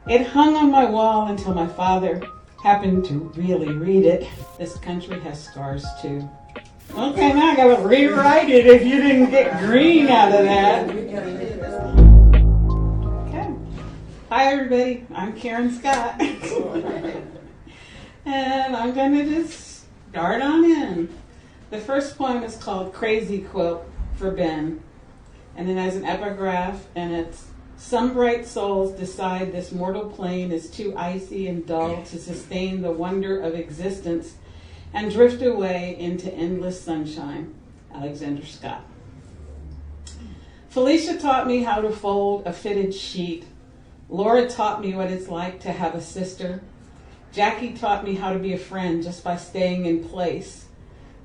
It hung on my wall until my father happened to really read it. This country has scars too. Okay, now I gotta rewrite it if you didn't get green out of that. Okay. Hi everybody, I'm Karen Scott. And I'm gonna just start on in. The first poem is called Crazy Quilt for Ben. And it has an epigraph, and it's: some bright souls decide this mortal plane is too icy and dull to sustain the wonder of existence and drift away into endless sunshine. Alexander Scott. Felicia taught me how to fold a fitted sheet. Laura taught me what it's like to have a sister. Jackie taught me how to be a friend just by staying in place.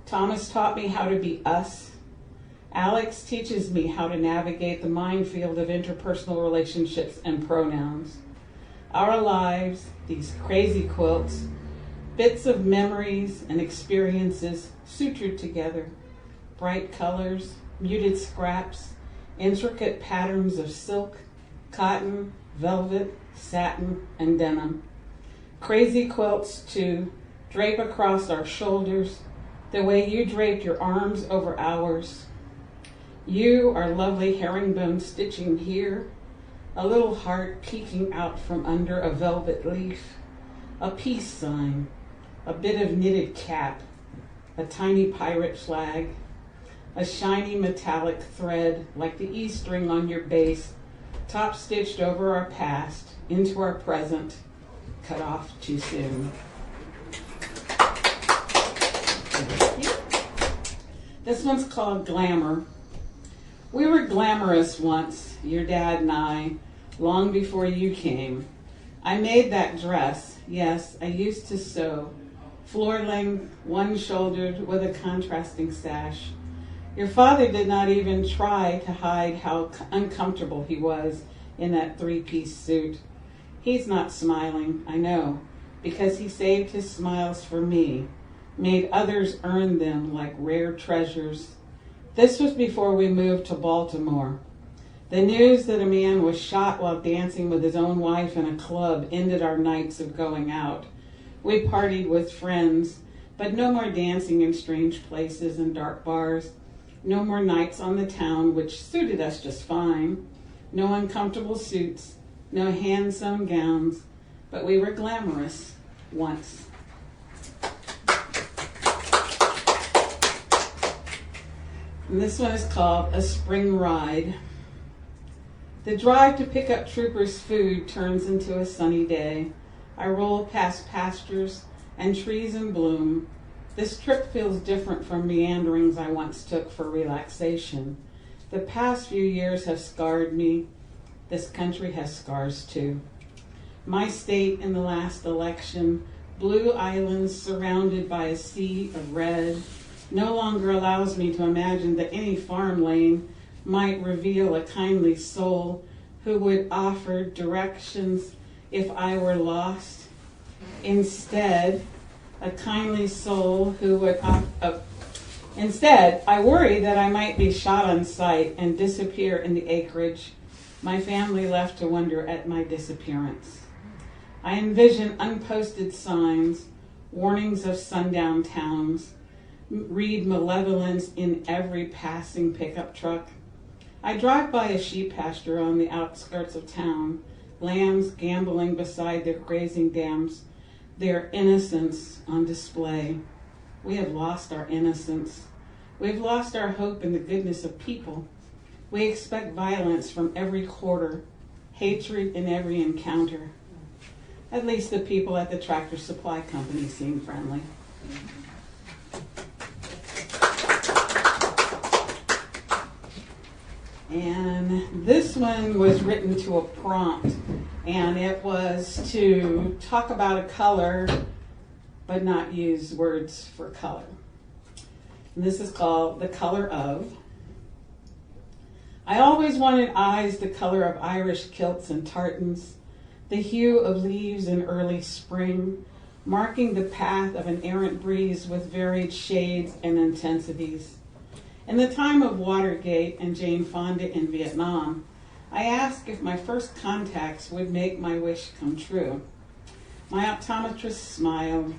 Thomas taught me how to be us. Alex teaches me how to navigate the minefield of interpersonal relationships and pronouns. Our lives, these crazy quilts, bits of memories and experiences sutured together, bright colors, muted scraps, intricate patterns of silk, cotton, velvet, satin, and denim. Crazy quilts to drape across our shoulders the way you draped your arms over ours. You are lovely herringbone stitching here, a little heart peeking out from under a velvet leaf, a peace sign, a bit of knitted cap, a tiny pirate flag, a shiny metallic thread like the E string on your bass, top stitched over our past into our present, cut off too soon. This one's called Glamour. We were glamorous once, your dad and I, long before you came. I made that dress. Yes, I used to sew. Floor length, one-shouldered with a contrasting sash. Your father did not even try to hide how uncomfortable he was in that three-piece suit. He's not smiling, I know, because he saved his smiles for me, made others earn them like rare treasures. This was before we moved to Baltimore. The news that a man was shot while dancing with his own wife in a club ended our nights of going out. We partied with friends, but no more dancing in strange places and dark bars. No more nights on the town, which suited us just fine. No uncomfortable suits, no hand-sewn gowns, but we were glamorous once. And this one is called A Spring Ride. The drive to pick up Trooper's food turns into a sunny day. I roll past pastures and trees in bloom. This trip feels different from meanderings I once took for relaxation. The past few years have scarred me. This country has scars too. My state in the last election, blue islands surrounded by a sea of red, no longer allows me to imagine that any farm lane might reveal a kindly soul who would offer directions if I were lost. Instead, a kindly soul who would Instead, I worry that I might be shot on sight and disappear in the acreage. My family left to wonder at my disappearance. I envision unposted signs, warnings of sundown towns, read malevolence in every passing pickup truck. I drive by a sheep pasture on the outskirts of town, lambs gambling beside their grazing dams, their innocence on display. We have lost our innocence. We've lost our hope in the goodness of people. We expect violence from every quarter, hatred in every encounter. At least the people at the Tractor Supply Company seem friendly. And this one was written to a prompt, and it was to talk about a color, but not use words for color. And this is called The Color Of. I always wanted eyes the color of Irish kilts and tartans, the hue of leaves in early spring, marking the path of an errant breeze with varied shades and intensities. In the time of Watergate and Jane Fonda in Vietnam, I asked if my first contacts would make my wish come true. My optometrist smiled,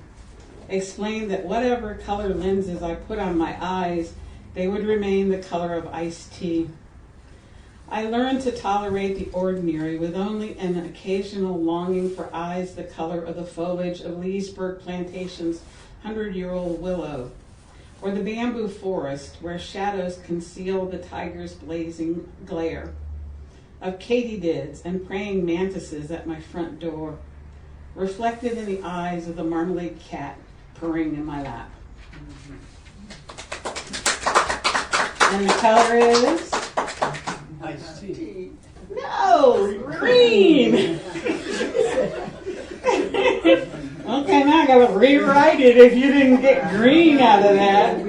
explained that whatever color lenses I put on my eyes, they would remain the color of iced tea. I learned to tolerate the ordinary with only an occasional longing for eyes the color of the foliage of Leesburg Plantation's 100-year-old willow, or the bamboo forest where shadows conceal the tiger's blazing glare, of katydids and praying mantises at my front door, reflected in the eyes of the marmalade cat purring in my lap. And the color is? Iced tea. No, green. Okay, now I gotta rewrite it if you didn't get green out of that.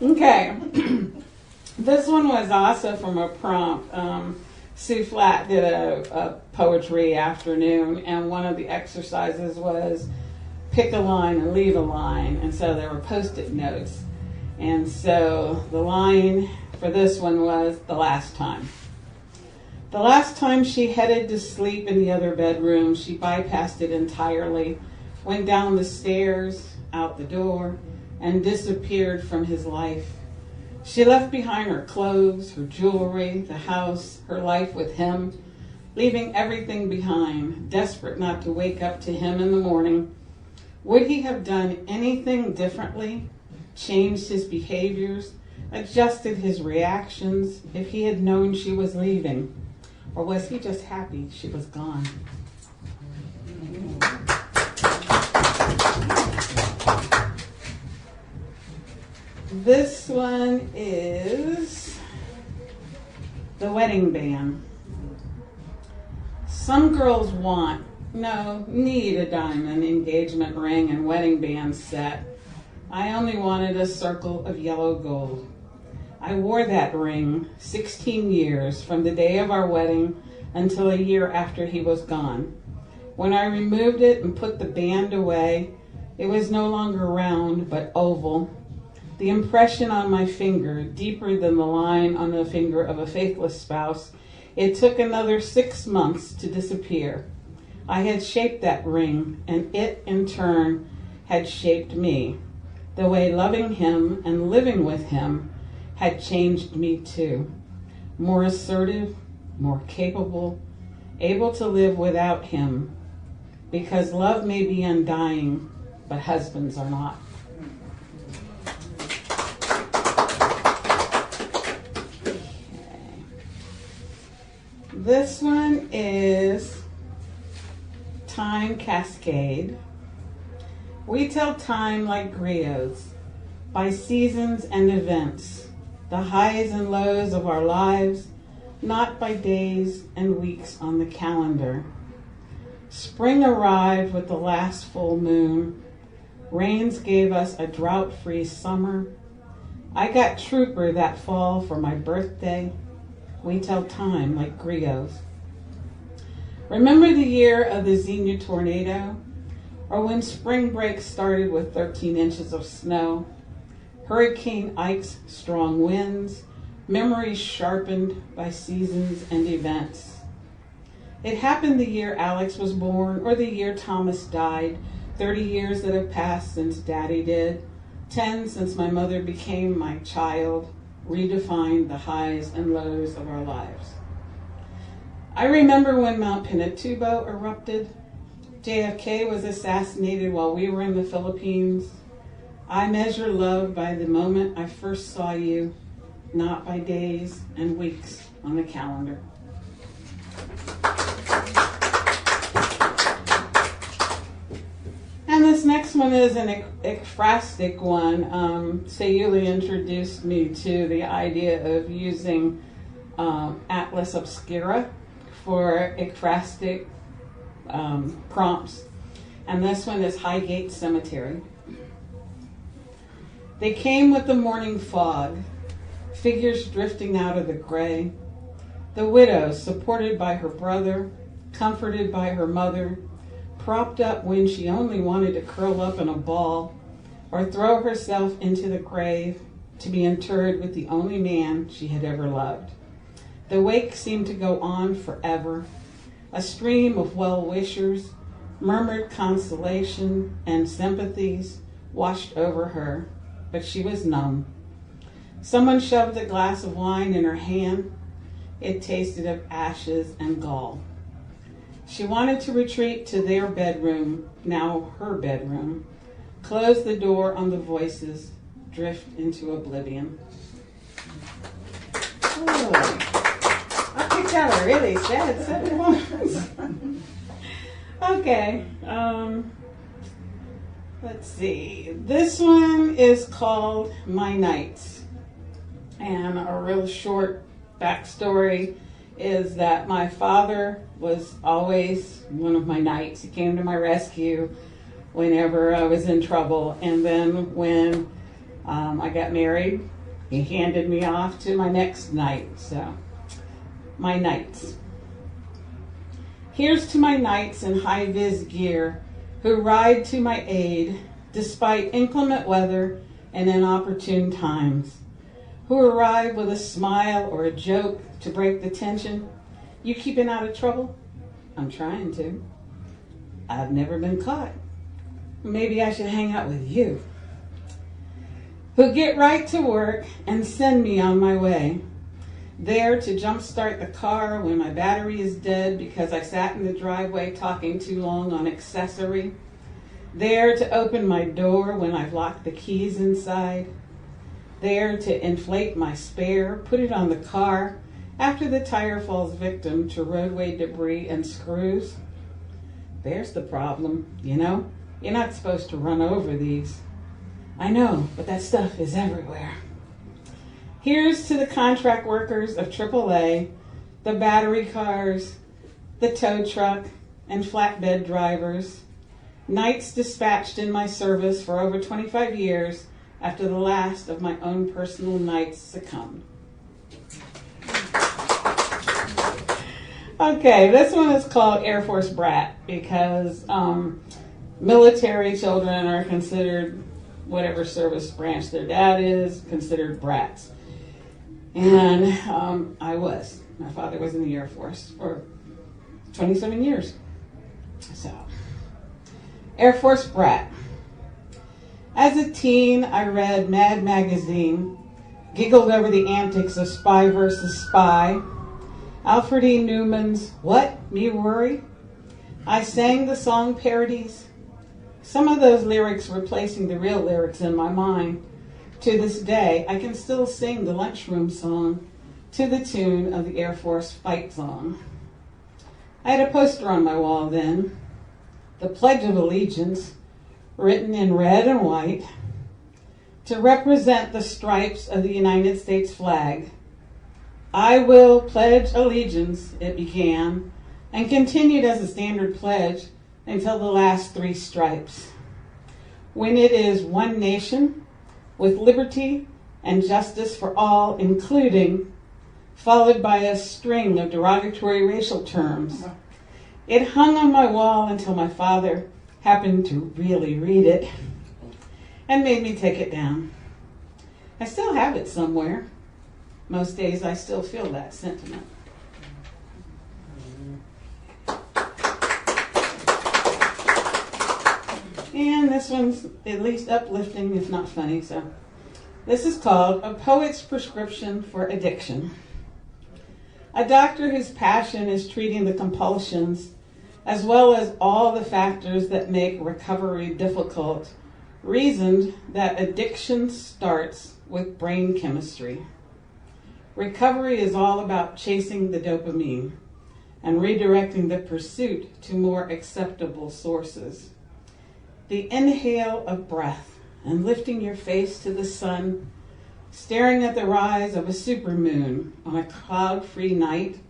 Okay. This one was also from a prompt. Sue Flatt did a poetry afternoon, and one of the exercises was pick a line and leave a line, and so there were Post-it notes. And so the line for this one was the last time. The last time she headed to sleep in the other bedroom, she bypassed it entirely, went down the stairs, out the door, and disappeared from his life. She left behind her clothes, her jewelry, the house, her life with him, leaving everything behind, desperate not to wake up to him in the morning. Would he have done anything differently, changed his behaviors, adjusted his reactions if he had known she was leaving? Or was he just happy she was gone? This one is the wedding band. Some girls need a diamond engagement ring and wedding band set. I only wanted a circle of yellow gold. I wore that ring 16 years from the day of our wedding until a year after he was gone. When I removed it and put the band away, it was no longer round but oval. The impression on my finger, deeper than the line on the finger of a faithless spouse, it took another 6 months to disappear. I had shaped that ring, and it, in turn, had shaped me. The way loving him and living with him had changed me too. More assertive, more capable, able to live without him, because love may be undying, but husbands are not. Okay. This one is Time Cascade. We tell time like griots, by seasons and events, the highs and lows of our lives, not by days and weeks on the calendar. Spring arrived with the last full moon. Rains gave us a drought-free summer. I got Trooper that fall for my birthday. We tell time like griots. Remember the year of the Xenia tornado? Or when spring break started with 13 inches of snow? Hurricane Ike's strong winds, memories sharpened by seasons and events. It happened the year Alex was born, or the year Thomas died, 30 years that have passed since Daddy did, 10 since my mother became my child, redefined the highs and lows of our lives. I remember when Mount Pinatubo erupted. JFK was assassinated while we were in the Philippines. I measure love by the moment I first saw you, not by days and weeks on the calendar. And this next one is an ekphrastic one. Sayuli introduced me to the idea of using Atlas Obscura for ekphrastic prompts. And this one is Highgate Cemetery. They came with the morning fog, figures drifting out of the gray. The widow, supported by her brother, comforted by her mother, propped up when she only wanted to curl up in a ball or throw herself into the grave, to be interred with the only man she had ever loved. The wake seemed to go on forever. A stream of well-wishers, murmured consolation and sympathies washed over her, but she was numb. Someone shoved a glass of wine in her hand. It tasted of ashes and gall. She wanted to retreat to their bedroom, now her bedroom, close the door on the voices, drift into oblivion. Oh, I picked out a really sad set of ones. Okay, let's see. This one is called My Nights. And a real short backstory is that my father was always one of my knights. He came to my rescue whenever I was in trouble. And then when I got married, he handed me off to my next knight. So, my knights. Here's to my knights in high-vis gear who ride to my aid despite inclement weather and inopportune times, who arrive with a smile or a joke to break the tension. You keeping out of trouble? I'm trying to. I've never been caught. Maybe I should hang out with you. Who get right to work and send me on my way. There to jumpstart the car when my battery is dead because I sat in the driveway talking too long on accessory. There to open my door when I've locked the keys inside. There to inflate my spare, put it on the car after the tire falls victim to roadway debris and screws. There's the problem, you know? You're not supposed to run over these. I know, but that stuff is everywhere. Here's to the contract workers of AAA, the battery cars, the tow truck, and flatbed drivers, knights dispatched in my service for over 25 years after the last of my own personal knights succumbed. Okay, this one is called Air Force Brat because military children are considered, whatever service branch their dad is, considered brats. And I was. My father was in the Air Force for 27 years. So, Air Force Brat. As a teen, I read Mad Magazine, giggled over the antics of Spy versus Spy, Alfred E. Newman's What? Me Worry? I sang the song parodies, some of those lyrics replacing the real lyrics in my mind. To this day, I can still sing the lunchroom song to the tune of the Air Force fight song. I had a poster on my wall then, the Pledge of Allegiance, written in red and white, to represent the stripes of the United States flag. I will pledge allegiance, it began, and continued as a standard pledge until the last three stripes. When it is one nation, with liberty and justice for all, including, followed by a string of derogatory racial terms. It hung on my wall until my father happened to really read it and made me take it down. I still have it somewhere. Most days I still feel that sentiment. And this one's at least uplifting, if not funny. So this is called A Poet's Prescription for Addiction. A doctor whose passion is treating the compulsions, as well as all the factors that make recovery difficult, reasoned that addiction starts with brain chemistry. Recovery is all about chasing the dopamine and redirecting the pursuit to more acceptable sources. The inhale of breath and lifting your face to the sun, staring at the rise of a supermoon on a cloud-free night,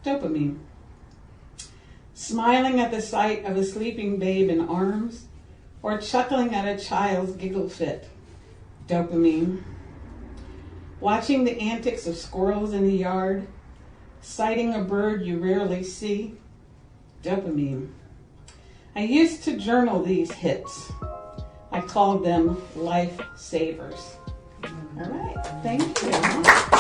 dopamine. Smiling at the sight of a sleeping babe in arms, or chuckling at a child's giggle fit, dopamine. Watching the antics of squirrels in the yard, sighting a bird you rarely see, dopamine. I used to journal these hits. I called them life savers. All right. Thank you.